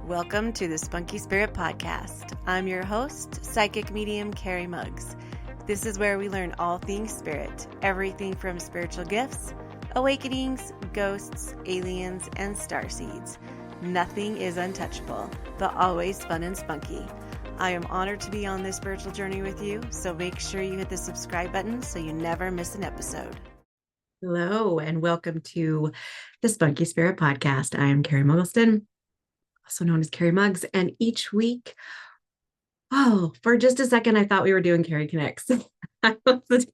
Welcome to the Spunky Spirit Podcast. I'm your host, psychic medium Carrie Muggs. This is where we learn all things spirit, everything from spiritual gifts, awakenings, ghosts, aliens, and starseeds. Nothing is untouchable, but always fun and spunky. I am honored to be on this spiritual journey with you, so make sure you hit the subscribe button so you never miss an episode. Hello, and welcome to the Spunky Spirit Podcast. I am Carrie Muggleston, also known as Carrie Muggs, and each week, for just a second, I thought we were doing Carrie Connects. So this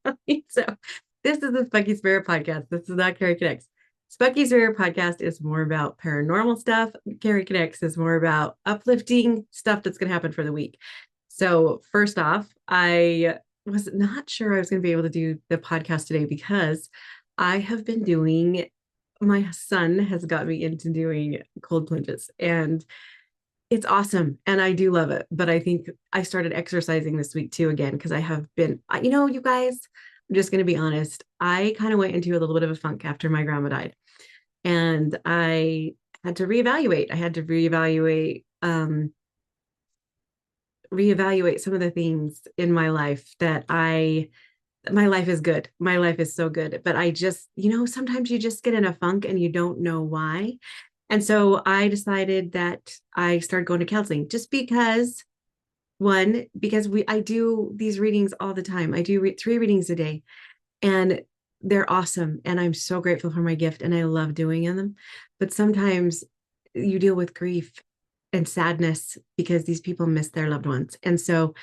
is the Spunky Spirit Podcast. This is not Carrie Connects. Spunky Spirit Podcast is more about paranormal stuff. Carrie Connects is more about uplifting stuff that's going to happen for the week. So first off, I was not sure I was going to be able to do the podcast today because I have been doing, my son has got me into doing cold plunges and it's awesome. And I do love it. But I think I started exercising this week too, again, because I have been, you guys, I'm just going to be honest. I kind of went into a little bit of a funk after my grandma died and I had to reevaluate. I had to reevaluate some of the things in my life that my life is good. My life is so good. But I just, sometimes you just get in a funk and you don't know why. And so I decided that I started going to counseling just because I do these readings all the time. I do 3 readings a day and they're awesome. And I'm so grateful for my gift and I love doing them. But sometimes you deal with grief and sadness because these people miss their loved ones. And so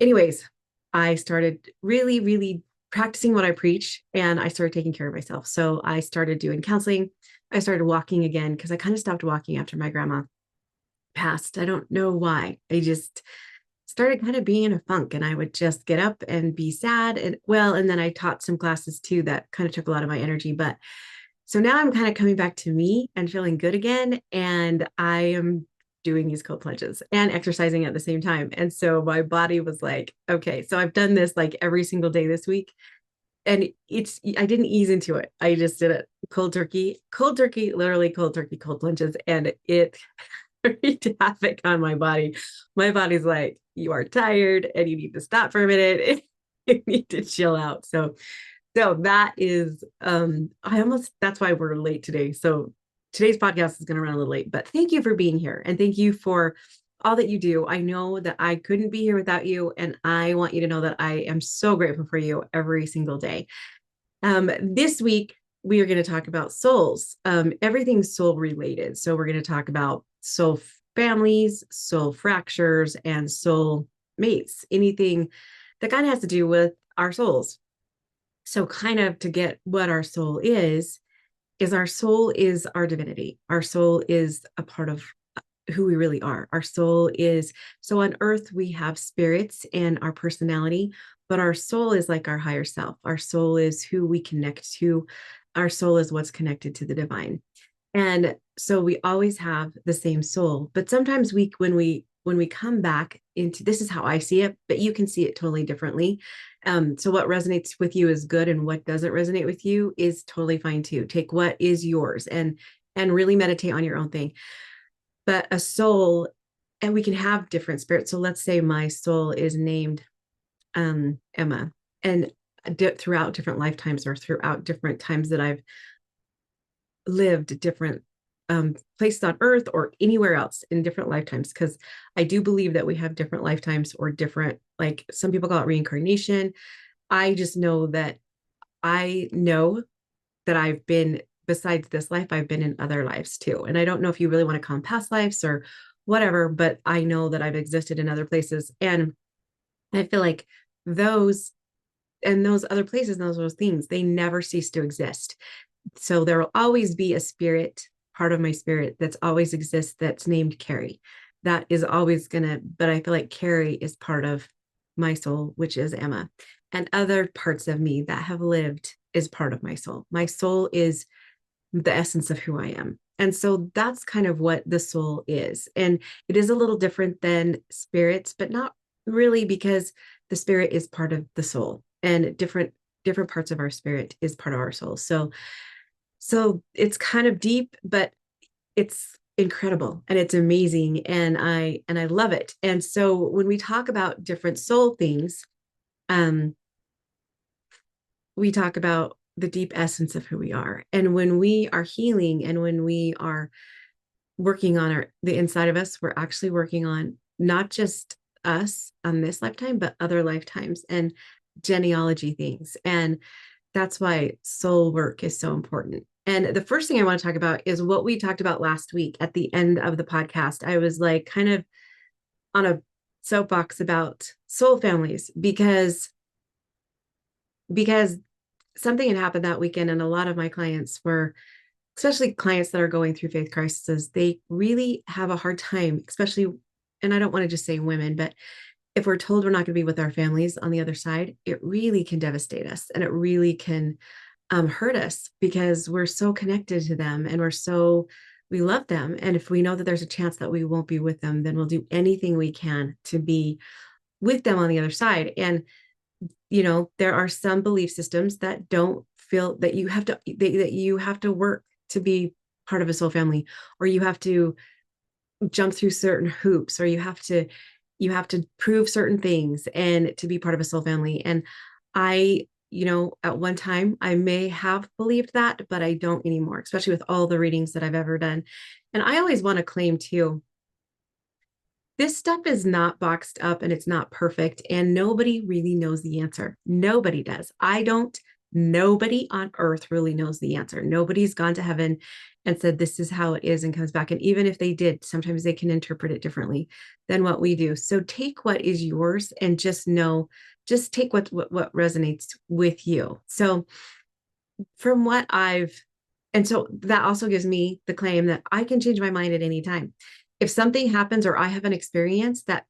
anyways, I started really, really practicing what I preach and I started taking care of myself. So I started doing counseling. I started walking again because I kind of stopped walking after my grandma passed. I don't know why. I just started kind of being in a funk and I would just get up and be sad. And then I taught some classes too that kind of took a lot of my energy. But so now I'm kind of coming back to me and feeling good again. And I am doing these cold plunges and exercising at the same time. And so my body was like, okay, so I've done this like every single day this week. And I didn't ease into it. I just did it cold turkey, literally cold turkey, cold plunges. And it wreaked havoc on my body. My body's like, you are tired and you need to stop for a minute. You need to chill out. So that is, that's why we're late today. So today's podcast is going to run a little late, but thank you for being here. And thank you for all that you do. I know that I couldn't be here without you. And I want you to know that I am so grateful for you every single day. This week, we are going to talk about souls, everything's soul related. So we're going to talk about soul families, soul fractures, and soul mates, anything that kind of has to do with our souls. So kind of to get what our soul is our soul is our divinity. Our soul is a part of who we really are. Our soul is, so on earth, we have spirits and our personality, but our soul is like our higher self. Our soul is who we connect to. Our soul is what's connected to the divine. And so we always have the same soul, but sometimes when we come back into, this is how I see it, but you can see it totally differently. So what resonates with you is good, and what doesn't resonate with you is totally fine too. Take what is yours and really meditate on your own thing. But a soul, and we can have different spirits. So let's say my soul is named Emma, and throughout different lifetimes or throughout different times that I've lived different places on earth or anywhere else in different lifetimes, because I do believe that we have different lifetimes or different, like some people call it reincarnation. I just know that I've been, besides this life, I've been in other lives too. And I don't know if you really want to call them past lives or whatever, but I know that I've existed in other places. And I feel like those other places and those things, they never cease to exist. So there will always be a spirit, part of my spirit that's always exists, that's named Carrie. That is always but I feel like Carrie is part of my soul, which is Emma. And other parts of me that have lived is part of my soul. My soul is the essence of who I am. And so that's kind of what the soul is. And it is a little different than spirits, but not really, because the spirit is part of the soul, and different parts of our spirit is part of our soul. So it's kind of deep, but it's incredible and it's amazing. And I love it. And so when we talk about different soul things, um, we talk about the deep essence of who we are. And when we are healing and when we are working on the inside of us, we're actually working on not just us on this lifetime, but other lifetimes and genealogy things. And that's why soul work is so important. And the first thing I want to talk about is what we talked about last week at the end of the podcast. I was like kind of on a soapbox about soul families because something had happened that weekend, and a lot of my clients were, especially clients that are going through faith crises, they really have a hard time, especially, and I don't want to just say women, but if we're told we're not going to be with our families on the other side, it really can devastate us and it really can hurt us because we're so connected to them and we love them. And if we know that there's a chance that we won't be with them, then we'll do anything we can to be with them on the other side. And there are some belief systems that don't feel that you have to work to be part of a soul family, or you have to jump through certain hoops, or you have to prove certain things and to be part of a soul family. And I, at one time I may have believed that, but I don't anymore, especially with all the readings that I've ever done. And I always want to claim too, this stuff is not boxed up and it's not perfect. And nobody really knows the answer. Nobody does. I don't. Nobody on earth really knows the answer. Nobody's gone to heaven and said, this is how it is and comes back. And even if they did, sometimes they can interpret it differently than what we do. So take what is yours and just take what resonates with you. So from what and so that also gives me the claim that I can change my mind at any time. If something happens or I have an experience that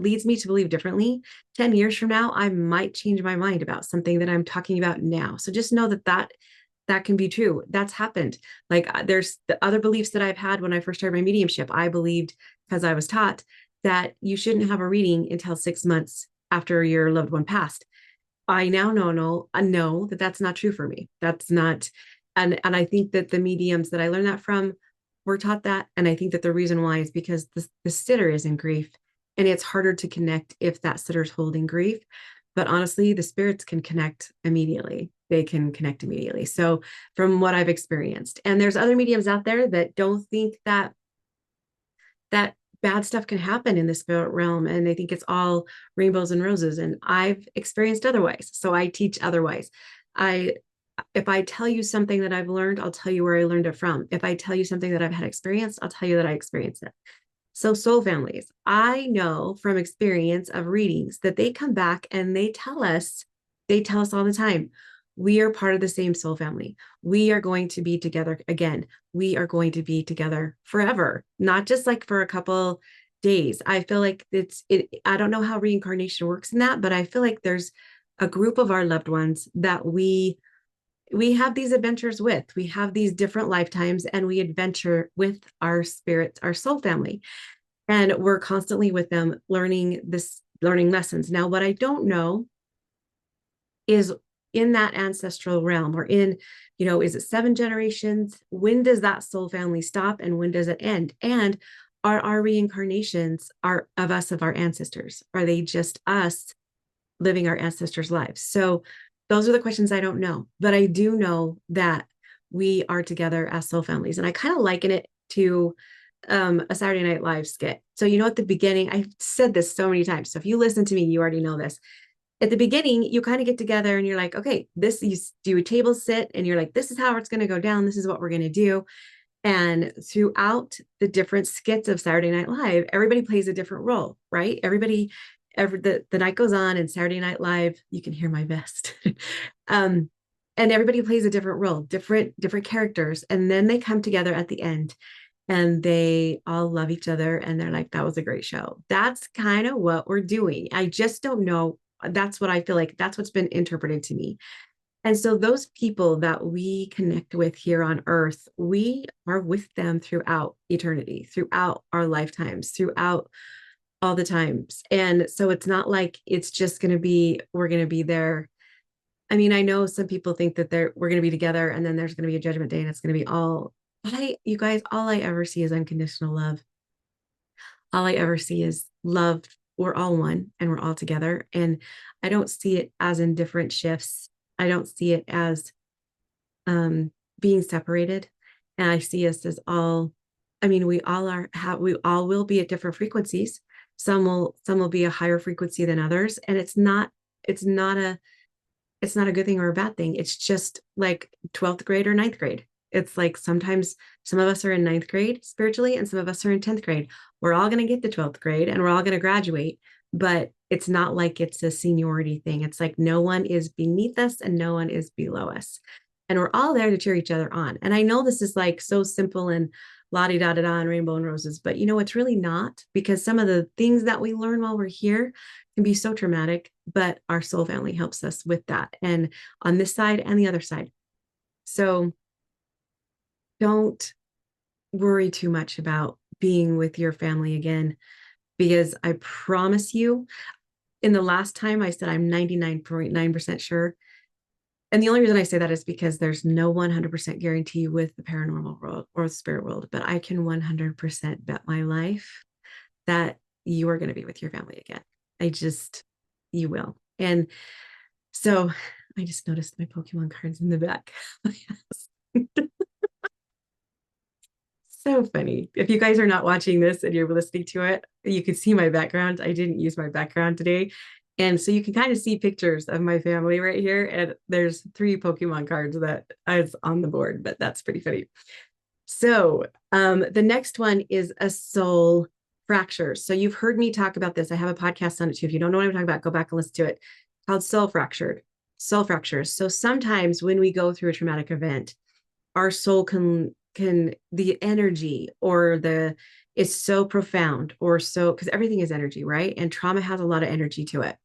leads me to believe differently, 10 years from now, I might change my mind about something that I'm talking about now. So just know that can be true. That's happened. Like there's the other beliefs that I've had when I first started my mediumship. I believed, because I was taught, that you shouldn't have a reading until 6 months after your loved one passed. I now know that that's not true for me. That's not, and I think that the mediums that I learned that from were taught that. And I think that the reason why is because the sitter is in grief. And it's harder to connect if that sitter's holding grief. But honestly, the spirits can connect immediately. They can connect immediately. So from what I've experienced, and there's other mediums out there that don't think that bad stuff can happen in the spirit realm. And they think it's all rainbows and roses. And I've experienced otherwise. So I teach otherwise. If I tell you something that I've learned, I'll tell you where I learned it from. If I tell you something that I've had experienced, I'll tell you that I experienced it. So soul families, I know from experience of readings that they come back and they tell us all the time, we are part of the same soul family. We are going to be together again. We are going to be together forever, not just like for a couple days. I feel like I don't know how reincarnation works in that, but I feel like there's a group of our loved ones that we have these adventures with. We have these different lifetimes and we adventure with our spirits, our soul family. And we're constantly with them learning lessons. Now, what I don't know is in that ancestral realm, or in, is it 7 generations? When does that soul family stop and when does it end? And are our reincarnations of our ancestors? Are they just us living our ancestors' lives? So those are the questions I don't know, but I do know that we are together as soul families. And I kind of liken it to a Saturday Night Live skit. So, at the beginning, I've said this so many times. So if you listen to me, you already know this. At the beginning, you kind of get together and you're like, okay, you do a table sit and you're like, this is how it's going to go down. This is what we're going to do. And throughout the different skits of Saturday Night Live, everybody plays a different role, right? The night goes on and Saturday Night Live, you can hear my vest. And everybody plays a different role, different characters. And then they come together at the end and they all love each other. And they're like, that was a great show. That's kind of what we're doing. I just don't know. That's what I feel like. That's what's been interpreted to me. And so those people that we connect with here on earth, we are with them throughout eternity, throughout our lifetimes, throughout all the times. And so it's not like it's just we're going to be there. I mean, I know some people think that we're going to be together and then there's going to be a judgment day and it's going to be all you guys, all I ever see is unconditional love. All I ever see is love. We're all one and we're all together. And I don't see it as in different shifts. I don't see it as being separated. And I see us as all, I mean, we all will be at different frequencies. Some will be a higher frequency than others. And it's not a, it's not a good thing or a bad thing. It's just like 12th grade or ninth grade. It's like sometimes some of us are in ninth grade spiritually and some of us are in 10th grade. We're all going to get to 12th grade and we're all going to graduate, but it's not like it's a seniority thing. It's like no one is beneath us and no one is below us. And we're all there to cheer each other on. And I know this is like so simple and la di da da da and rainbow and roses, but you know, it's really not, because some of the things that we learn while we're here can be so traumatic, but our soul family helps us with that. And on this side and the other side. So don't worry too much about being with your family again, because I promise you, in the last time I said I'm 99.9% sure. And the only reason I say that is because there's no 100% guarantee with the paranormal world or the spirit world, but I can 100% bet my life that you are going to be with your family again. You will. And so I just noticed my Pokemon cards in the back. So funny. If you guys are not watching this and you're listening to it, you can see my background. I didn't use my background today. And so you can kind of see pictures of my family right here. And there's 3 Pokemon cards that is on the board, but that's pretty funny. So the next one is a soul fracture. So you've heard me talk about this. I have a podcast on it too. If you don't know what I'm talking about, go back and listen to it. Called soul fractures. So sometimes when we go through a traumatic event, our soul can the energy or the is so profound, or so, because everything is energy, right? And trauma has a lot of energy to it,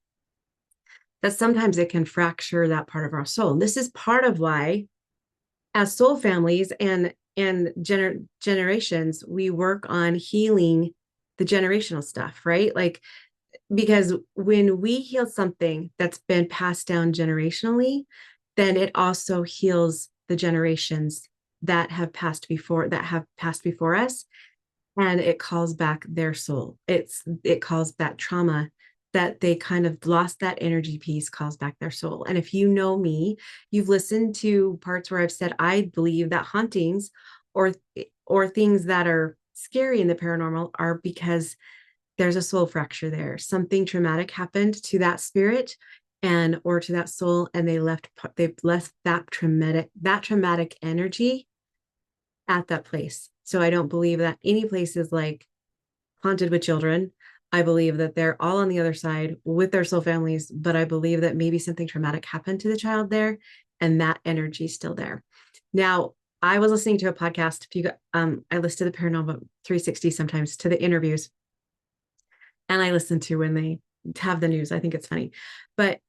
that sometimes it can fracture that part of our soul. And this is part of why, as soul families and generations, we work on healing the generational stuff, right? Like, because when we heal something that's been passed down generationally, then it also heals the generations that have passed before us, and it calls back their soul. It calls that trauma that they kind of lost, that energy piece calls back their soul. And if you know me, you've listened to parts where I've said I believe that hauntings or things that are scary in the paranormal are because there's a soul fracture there. Something traumatic happened to that spirit or to that soul, and they left that traumatic energy at that place. So I don't believe that any place is like haunted with children. I believe that they're all on the other side with their soul families, but I believe that maybe something traumatic happened to the child there, and that energy is still there. Now, I was listening to a podcast. I listen to the Paranormal 360 sometimes, to the interviews, and I listen to when they have the news. I think it's funny, but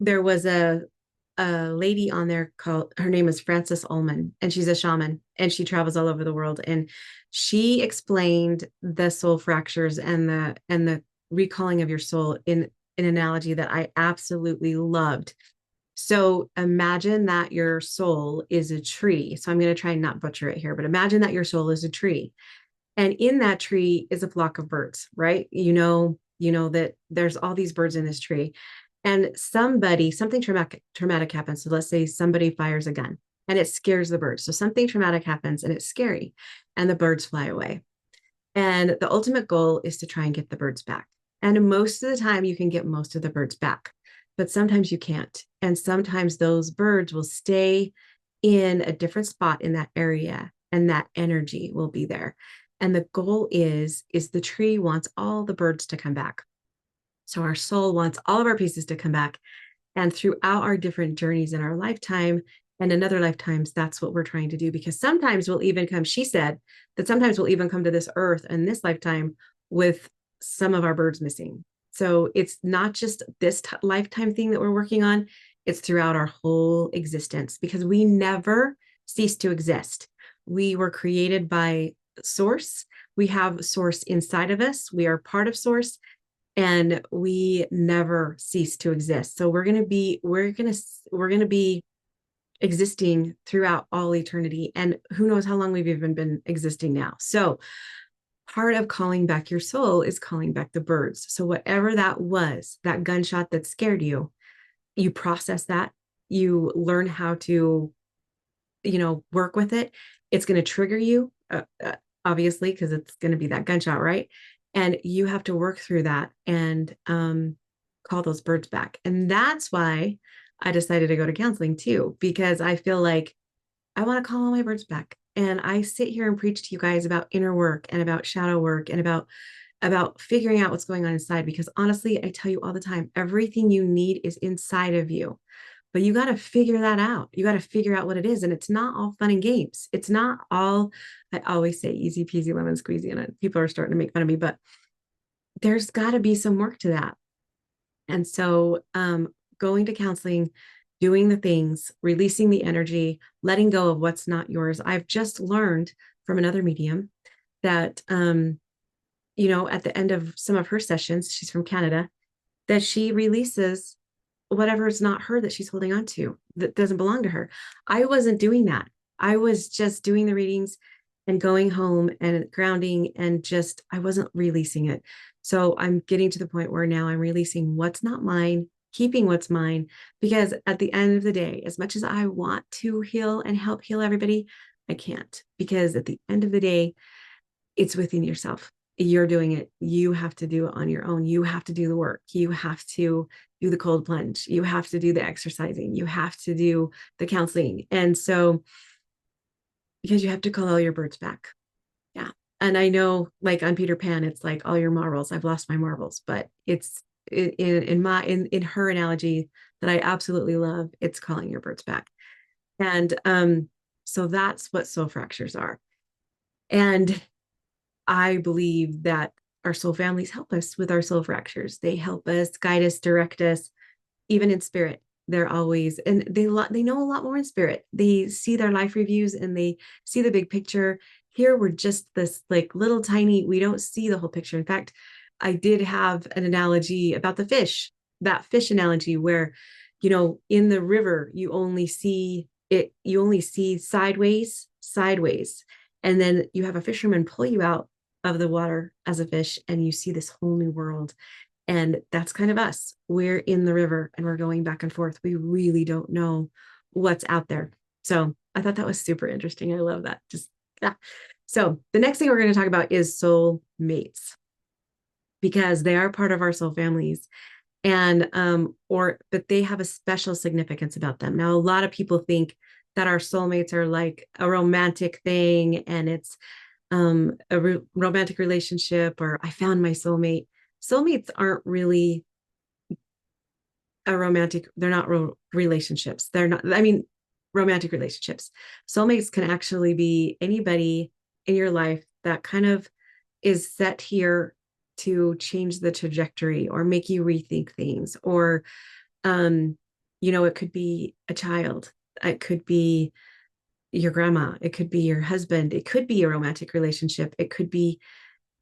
there was a lady on there her name is Frances Ullman, and she's a shaman and she travels all over the world. And she explained the soul fractures and the recalling of your soul in an analogy that I absolutely loved. So imagine that your soul is a tree. So I'm going to try and not butcher it here, but imagine that your soul is a tree. And in that tree is a flock of birds, right? You know that there's all these birds in this tree. And something traumatic happens. So let's say somebody fires a gun and it scares the birds. So something traumatic happens and it's scary and the birds fly away. And the ultimate goal is to try and get the birds back. And most of the time you can get most of the birds back, but sometimes you can't. And sometimes those birds will stay in a different spot in that area, and that energy will be there. And the goal is the tree wants all the birds to come back. So our soul wants all of our pieces to come back. And throughout our different journeys in our lifetime and in other lifetimes, that's what we're trying to do. Because sometimes she said that sometimes we'll even come to this earth in this lifetime with some of our birds missing. So it's not just this lifetime thing that we're working on, it's throughout our whole existence, because we never cease to exist. We were created by Source. We have Source inside of us. We are part of Source. And we never cease to exist. So we're going to be existing throughout all eternity. And who knows how long we've even been existing now. So part of calling back your soul is calling back the birds. So whatever that was, that gunshot that scared you, you process that, you learn how to, work with it. It's going to trigger you, obviously, because it's going to be that gunshot, right? And you have to work through that and call those birds back. And that's why I decided to go to counseling too, because I feel like I want to call all my birds back. And I sit here and preach to you guys about inner work and about shadow work and about figuring out what's going on inside, because honestly, I tell you all the time, everything you need is inside of you. But you got to figure that out. You got to figure out what it is. And it's not all fun and games. It's not all, I always say easy peasy lemon squeezy, and people are starting to make fun of me, but there's got to be some work to that. And so going to counseling, doing the things, releasing the energy, letting go of what's not yours. I've just learned from another medium that, at the end of some of her sessions, she's from Canada, that she releases whatever is not her that she's holding on to that doesn't belong to her. I wasn't doing that. I was just doing the readings and going home and grounding, and just, I wasn't releasing it. So I'm getting to the point where now I'm releasing what's not mine, keeping what's mine, because at the end of the day, as much as I want to heal and help heal everybody, I can't, because at the end of the day, it's within yourself. You're doing it. You have to do it on your own. You have to do the work. You have to do the cold plunge. You have to do the exercising. You have to do the counseling. And so, because you have to call all your birds back. Yeah. And I know, like on Peter Pan, it's like all your marbles. I've lost my marbles, but it's in her analogy that I absolutely love, it's calling your birds back. And so that's what soul fractures are. And I believe that our soul families help us with our soul fractures. They help us, guide us, direct us, even in spirit. They're always, and they know a lot more in spirit. They see their life reviews and they see the big picture. Here we're just this like little tiny, we don't see the whole picture. In fact, I did have an analogy about the fish, that fish analogy where, in the river, you only see sideways. And then you have a fisherman pull you out of the water as a fish and you see this whole new world. And that's kind of us. We're in the river and we're going back and forth. We really don't know what's out there. So I thought that was super interesting. I love that. Just, yeah. So the next thing we're going to talk about is soul mates, because they are part of our soul families, and but they have a special significance about them. Now, a lot of people think that our soulmates are like a romantic thing, and it's romantic relationship, or I found my soulmate. Soulmates aren't really they're not relationships. They're not, romantic relationships. Soulmates can actually be anybody in your life that kind of is set here to change the trajectory or make you rethink things. Or, it could be a child. It could be your grandma. It could be your husband. It could be a romantic relationship. It could be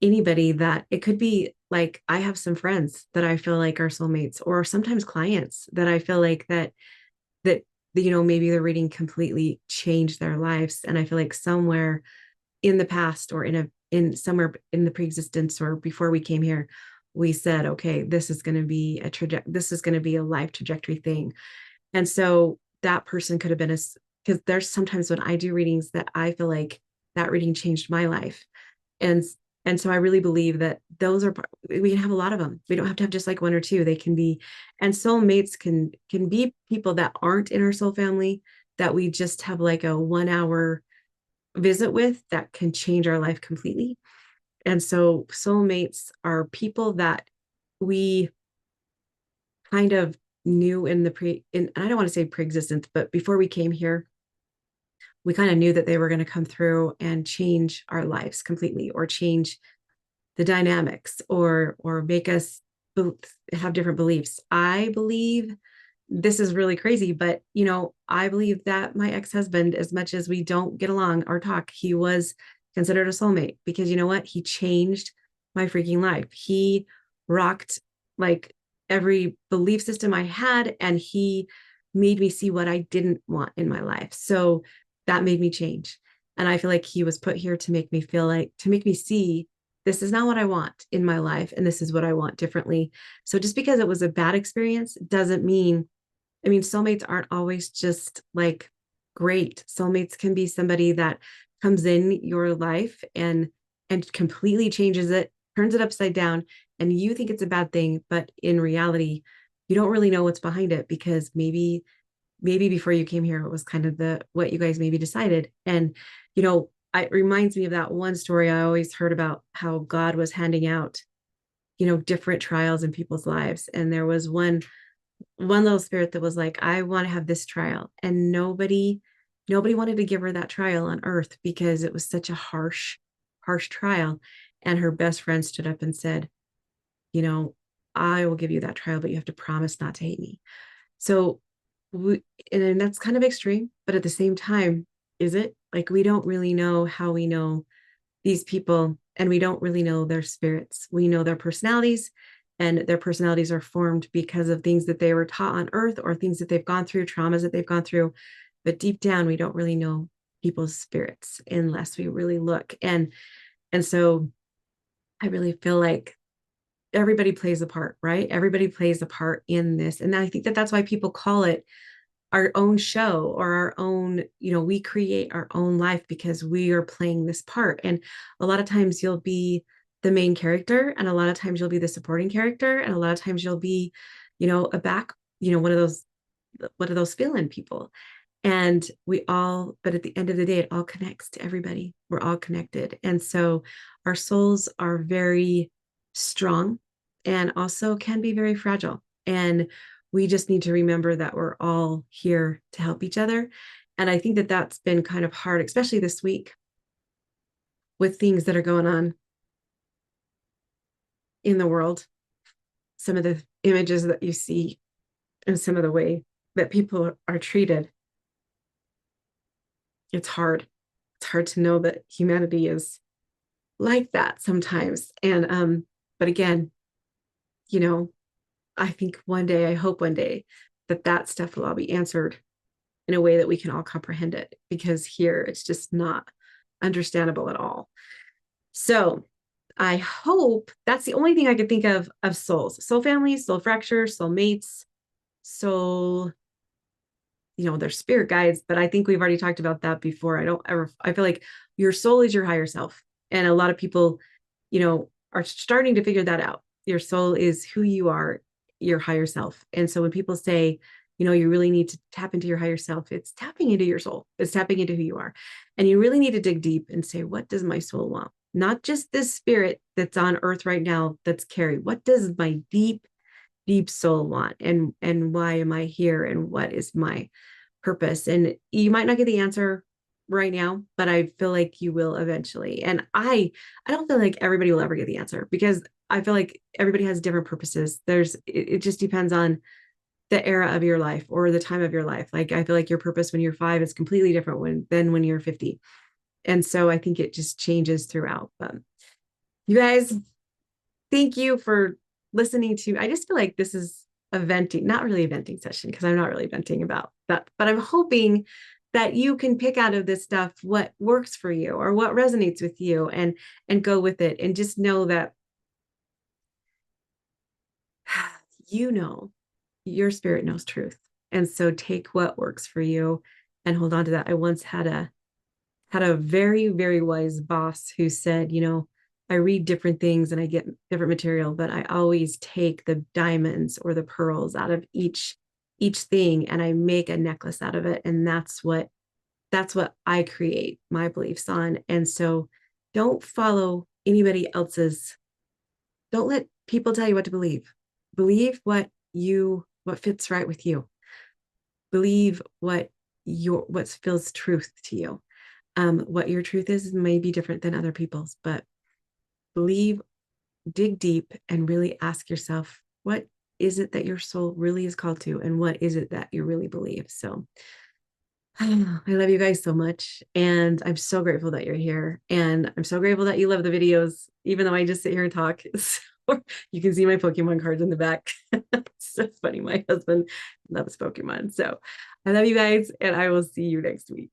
anybody it could be like, I have some friends that I feel like are soulmates, or sometimes clients that I feel like that maybe the reading completely changed their lives. And I feel like somewhere in the past, or in somewhere in the preexistence, or before we came here, we said, okay, this is going to be a life trajectory thing. And so that person could have been because there's sometimes when I do readings that I feel like that reading changed my life. And so I really believe that we can have a lot of them. We don't have to have just like one or two. They can be, and soulmates can be people that aren't in our soul family, that we just have like a 1 hour visit with, that can change our life completely. And so soulmates are people that we kind of knew I don't want to say pre-existence, but before we came here, we kind of knew that they were going to come through and change our lives completely, or change the dynamics, or make us have different beliefs. I believe, this is really crazy, but I believe that my ex-husband, as much as we don't get along or talk, he was considered a soulmate, because you know what? He changed my freaking life. He rocked like every belief system I had, and he made me see what I didn't want in my life. So that made me change. And I feel like he was put here to make me feel like, to make me see this is not what I want in my life. And this is what I want differently. So just because it was a bad experience doesn't mean, I mean, soulmates aren't always just like great. Soulmates can be somebody that comes in your life and completely changes it, turns it upside down, and you think it's a bad thing, but in reality, you don't really know what's behind it because maybe before you came here it was kind of the what you guys maybe decided. And it reminds me of that one story I always heard about, how God was handing out different trials in people's lives, and there was one little spirit that was like, I want to have this trial, and nobody wanted to give her that trial on earth because it was such a harsh trial. And her best friend stood up and said, I will give you that trial, but you have to promise not to hate me. So and that's kind of extreme, but at the same time, is it like we don't really know how we know these people, and we don't really know their spirits. We know their personalities, and their personalities are formed because of things that they were taught on earth or things that they've gone through, traumas that they've gone through. But deep down, we don't really know people's spirits unless we really look. And so I really feel like everybody plays a part, right? Everybody plays a part in this. And I think that that's why people call it our own show, or our own, we create our own life because we are playing this part. And a lot of times you'll be the main character, and a lot of times you'll be the supporting character, and a lot of times you'll be, a back, one of those fill-in people. And but at the end of the day, it all connects to everybody. We're all connected. And so our souls are very strong and also can be very fragile. And we just need to remember that we're all here to help each other. And I think that that's been kind of hard, especially this week with things that are going on in the world. Some of the images that you see and some of the way that people are treated. It's hard. It's hard to know that humanity is like that sometimes. And but again, I think I hope one day that stuff will all be answered in a way that we can all comprehend it, because here it's just not understandable at all. So I hope that's the only thing I could think of souls, soul families, soul fractures, soul mates, soul, their spirit guides. But I think we've already talked about that before. I feel like your soul is your higher self. And a lot of people, are starting to figure that out. Your soul is who you are, your higher self. And so when people say, you really need to tap into your higher self, it's tapping into your soul. It's tapping into who you are. And you really need to dig deep and say, what does my soul want? Not just this spirit that's on earth right now, that's Carrie. What does my deep, deep soul want? And why am I here? And what is my purpose? And you might not get the answer right now, but I feel like you will eventually. And I don't feel like everybody will ever get the answer, because I feel like everybody has different purposes. It just depends on the era of your life or the time of your life. Like, I feel like your purpose when you're 5 is completely different than when you're 50. And so I think it just changes throughout. But you guys, thank you for listening to, I just feel like this is not really a venting session, because I'm not really venting about that, but I'm hoping that you can pick out of this stuff what works for you or what resonates with you, and go with it. And just know that your spirit knows truth. And so take what works for you and hold on to that. I once had a very, very wise boss who said, I read different things and I get different material, but I always take the diamonds or the pearls out of each thing, and I make a necklace out of it. And that's what I create my beliefs on. And so don't follow anybody else's. Don't let people tell you what to believe. Believe what fits right with you. Believe what feels truth to you. What your truth is may be different than other people's, but dig deep and really ask yourself, what is it that your soul really is called to? And what is it that you really believe? So I love you guys so much. And I'm so grateful that you're here. And I'm so grateful that you love the videos, even though I just sit here and talk. You can see my Pokemon cards in the back. So funny. My husband loves Pokemon. So I love you guys, and I will see you next week.